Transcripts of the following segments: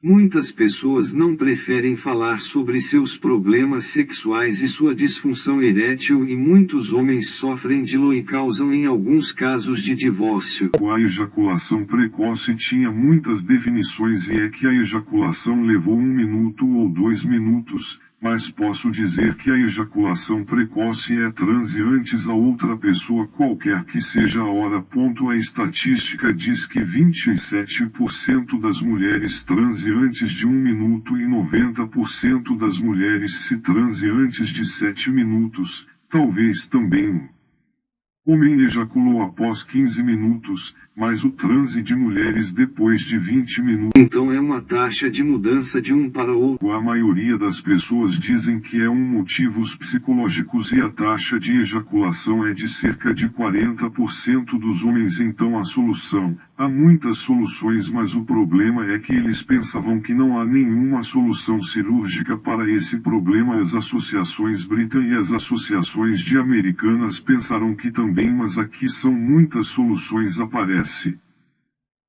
Muitas pessoas não preferem falar sobre seus problemas sexuais e sua disfunção erétil, e muitos homens sofrem de LO e causam em alguns casos de divórcio. A ejaculação precoce tinha muitas definições, e é que a ejaculação levou 1 minuto ou 2 minutos, mas posso dizer que a ejaculação precoce é transe antes a outra pessoa, qualquer que seja a hora. A estatística diz que 27% das mulheres transe antes de 1 minuto e 90% das mulheres se transe antes de 7 minutos, talvez também um homem ejaculou após 15 minutos, mas o transe de mulheres depois de 20 minutos. Então é uma taxa de mudança de um para outro. A maioria das pessoas dizem que é motivos psicológicos, e a taxa de ejaculação é de cerca de 40% dos homens. Então a solução, há muitas soluções, mas o problema é que eles pensavam que não há nenhuma solução cirúrgica para esse problema. As associações britânicas e as associações de americanas pensaram que também, mas aqui são muitas soluções. Aparece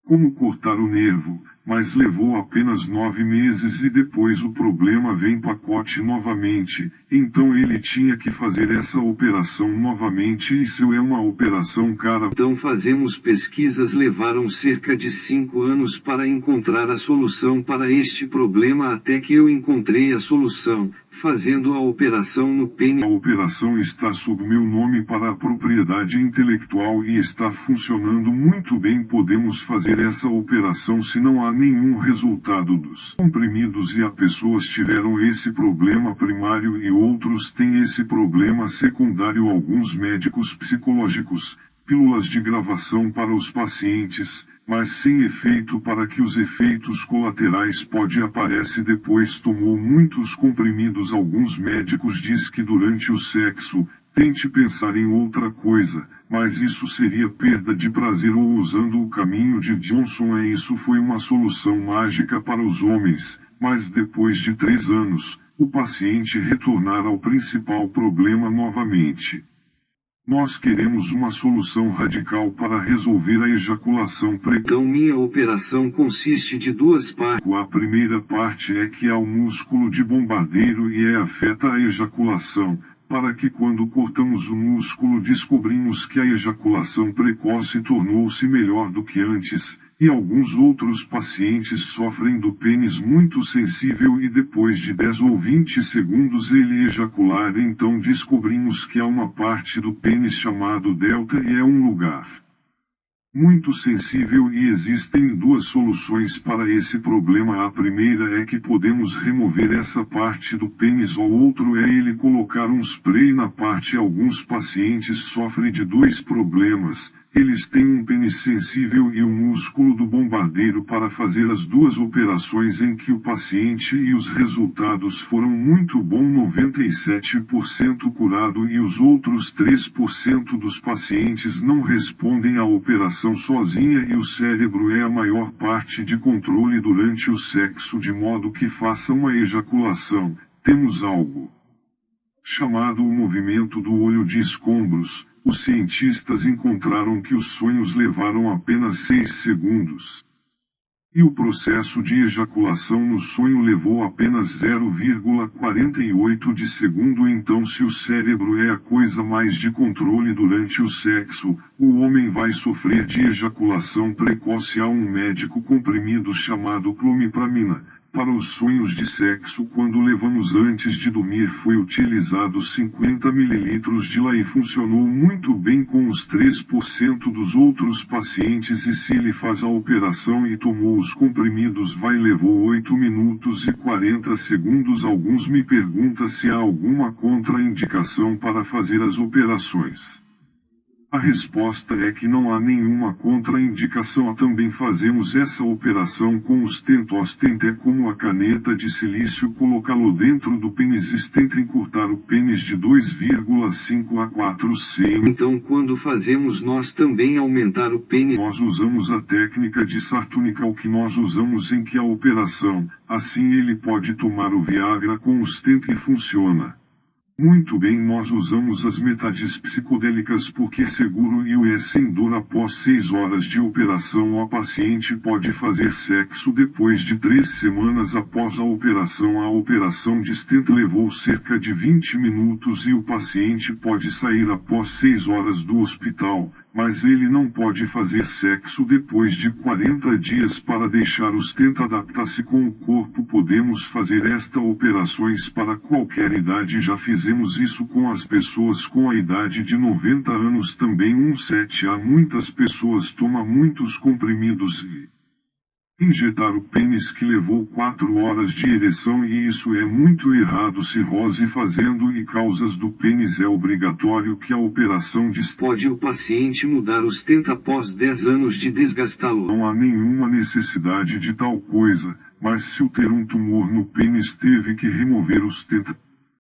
como cortar o nervo, mas levou apenas 9 meses e depois o problema vem pacote novamente, então ele tinha que fazer essa operação novamente. Isso é uma operação cara. Então fazemos pesquisas, levaram cerca de 5 anos para encontrar a solução para este problema, até que eu encontrei a solução, fazendo a operação no pênis. A operação está sob meu nome para a propriedade intelectual e está funcionando muito bem. Podemos fazer essa operação se não há nenhum resultado dos comprimidos, e as pessoas tiveram esse problema primário e outros têm esse problema secundário. Alguns médicos psicológicos, pílulas de gravação para os pacientes, mas sem efeito, para que os efeitos colaterais pode aparecer depois. Tomou muitos comprimidos. Alguns médicos diz que durante o sexo, tente pensar em outra coisa, mas isso seria perda de prazer, ou usando o caminho de Johnson. Isso foi uma solução mágica para os homens, mas depois de 3 anos, o paciente retornar ao principal problema novamente. Nós queremos uma solução radical para resolver a ejaculação precoce. Então minha operação consiste de 2 partes. A primeira parte é que há o músculo de bombardeiro e afeta a ejaculação, para que quando cortamos o músculo descobrimos que a ejaculação precoce tornou-se melhor do que antes, e alguns outros pacientes sofrem do pênis muito sensível e depois de 10 ou 20 segundos ele ejacular. Então descobrimos que há uma parte do pênis chamado delta e é um lugar muito sensível, e existem 2 soluções para esse problema. A primeira é que podemos remover essa parte do pênis, ou outro é ele colocar um spray na parte. Alguns pacientes sofrem de 2 problemas. Eles têm um pênis sensível e o músculo do bombardeiro. Para fazer as 2 operações em que o paciente, e os resultados foram muito bons, 97% curado, e os outros 3% dos pacientes não respondem à operação sozinha, e o cérebro é a maior parte de controle durante o sexo, de modo que faça uma ejaculação. Temos algo chamado o movimento do olho de escombros. Os cientistas encontraram que os sonhos levaram apenas 6 segundos. E o processo de ejaculação no sonho levou apenas 0,48 de segundo. Então, se o cérebro é a coisa mais de controle durante o sexo, o homem vai sofrer de ejaculação precoce. Há um médico comprimido chamado clomipramina. Para os sonhos de sexo, quando levamos antes de dormir, foi utilizado 50 ml de lá e funcionou muito bem com os 3% dos outros pacientes. E se ele faz a operação e tomou os comprimidos, levou 8 minutos e 40 segundos. Alguns me perguntam se há alguma contraindicação para fazer as operações. A resposta é que não há nenhuma contraindicação. Também fazemos essa operação com os tentos. É como a caneta de silício, colocá-lo dentro do pênis. Tenta encurtar o pênis de 2,5 a 4 cm. Então quando fazemos nós também aumentar o pênis? Nós usamos a técnica de Sartunical, que nós usamos em que a operação, assim ele pode tomar o Viagra com os tentos e funciona. Muito bem, nós usamos as metades psicodélicas porque é seguro e o é sem dor. Após 6 horas de operação, a paciente pode fazer sexo depois de 3 semanas após a operação. A operação de stent levou cerca de 20 minutos e o paciente pode sair após 6 horas do hospital, mas ele não pode fazer sexo depois de 40 dias para deixar o stent adaptar-se com o corpo. Podemos fazer estas operações para qualquer idade. Já fizemos isso com as pessoas com a idade de 90 anos também. 17 Há muitas pessoas tomam muitos comprimidos e injetar o pênis que levou 4 horas de ereção e isso é muito errado. Cirrose fazendo e causas do pênis. É obrigatório que a operação de Pode o paciente mudar o stent após 10 anos de desgastá-lo? Não há nenhuma necessidade de tal coisa, mas se o ter um tumor no pênis teve que remover o stent.